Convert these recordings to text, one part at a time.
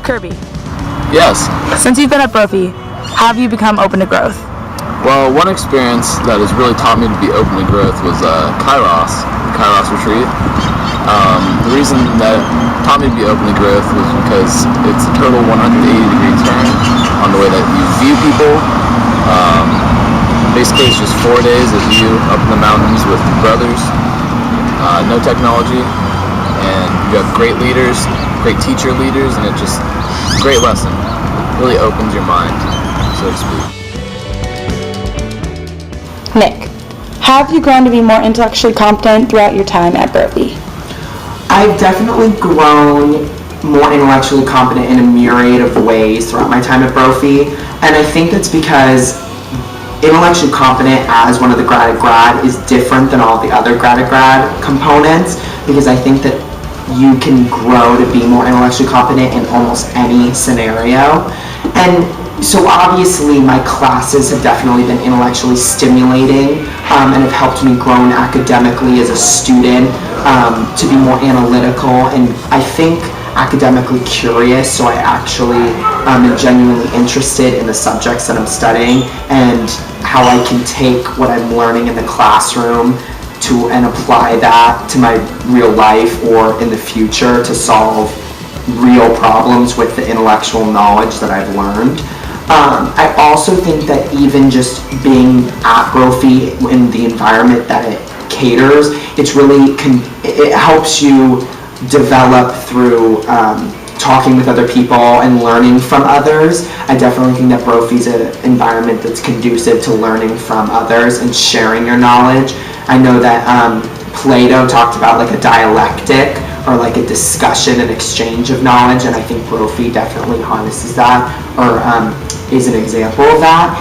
Kirby, Yes. since you've been at Brophy, how have you become open to growth? Well, one experience that has really taught me to be open to growth was Kairos retreat. The reason that it taught me to be open to growth was because it's a total 180-degree turn on the way that you view people. Basically, it's just 4 days of you up in the mountains with brothers, no technology, and you have great leaders, great teacher leaders, and it's a great lesson. It really opens your mind, so to speak. Nick, how have you grown to be more intellectually competent throughout your time at Brophy? I've definitely grown more intellectually competent in a myriad of ways throughout my time at Brophy, and I think that's because intellectually competent as one of the Grad is different than all the other Grad components, because I think that you can grow to be more intellectually competent in almost any scenario. And so obviously my classes have definitely been intellectually stimulating and have helped me grow academically as a student, to be more analytical and I think academically curious, so I actually am genuinely interested in the subjects that I'm studying and how I can take what I'm learning in the classroom and apply that to my real life or in the future to solve real problems with the intellectual knowledge that I've learned. I also think that even just being at Brophy in the environment that it caters, it helps you develop through talking with other people and learning from others. I definitely think that Brophy is an environment that's conducive to learning from others and sharing your knowledge. I know that Plato talked about like a dialectic or like a discussion and exchange of knowledge, and I think Brophy definitely harnesses that or is an example of that.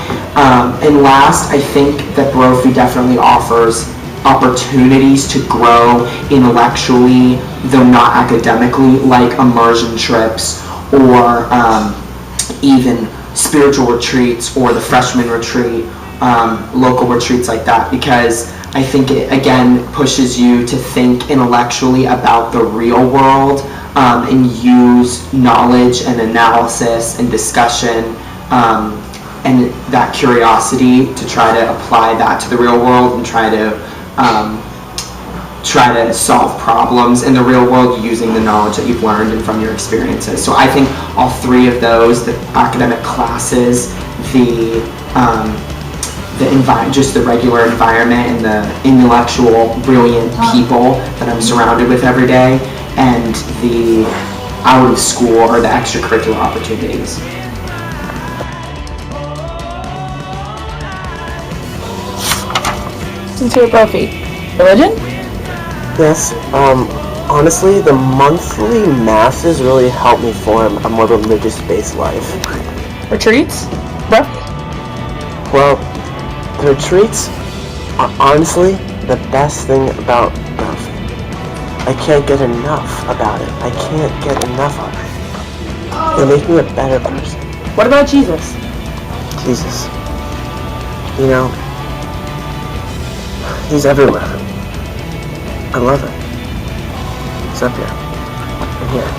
And last, I think that Brophy definitely offers opportunities to grow intellectually, though not academically, like immersion trips or even spiritual retreats or the freshman retreat, local retreats like that, because I think it again pushes you to think intellectually about the real world and use knowledge and analysis and discussion and that curiosity to try to apply that to the real world and try to solve problems in the real world using the knowledge that you've learned and from your experiences. So I think all three of those, the academic classes, just the regular environment and the intellectual, brilliant people that I'm surrounded with every day, and the out of school or the extracurricular opportunities. Since you're at Brophy, religion? Yes, honestly, the monthly masses really help me form a more religious-based life. Retreats? Bro? Well, the retreats are honestly the best thing about Brophy. I can't get enough about it. I can't get enough of it. They make me a better person. What about Jesus? Jesus. You know, he's everywhere. I love him. He's up here. I'm here.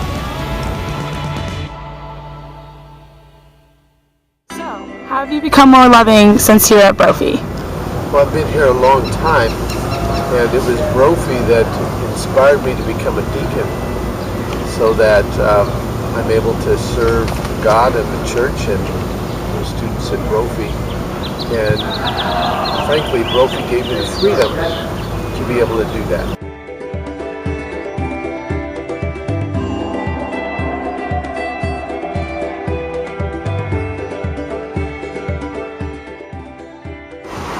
So, how have you become more loving since you're at Brophy? Well, I've been here a long time, and it was Brophy that inspired me to become a deacon so that I'm able to serve God and the church and the students at Brophy. And frankly, Brophy gave me the freedom to be able to do that.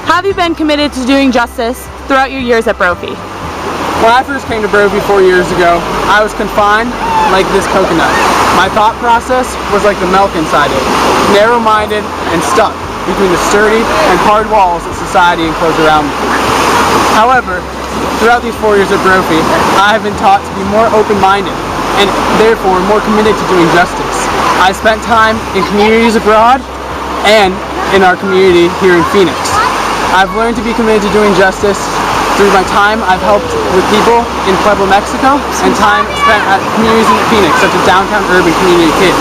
How have you been committed to doing justice throughout your years at Brophy? When I first came to Brophy 4 years ago, I was confined like this coconut. My thought process was like the milk inside it, narrow-minded and stuck between the sturdy and hard walls that society enclosed around me. However, throughout these 4 years at Brophy, I have been taught to be more open-minded and therefore more committed to doing justice. I spent time in communities abroad and in our community here in Phoenix. I've learned to be committed to doing justice Through my time, I've helped with people in Pueblo, Mexico, and time spent at communities in Phoenix, such as Downtown Urban Community Kids.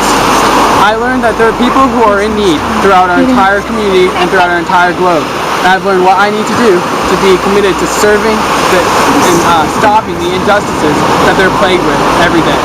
I learned that there are people who are in need throughout our entire community and throughout our entire globe. And I've learned what I need to do to be committed to serving and stopping the injustices that they're plagued with every day.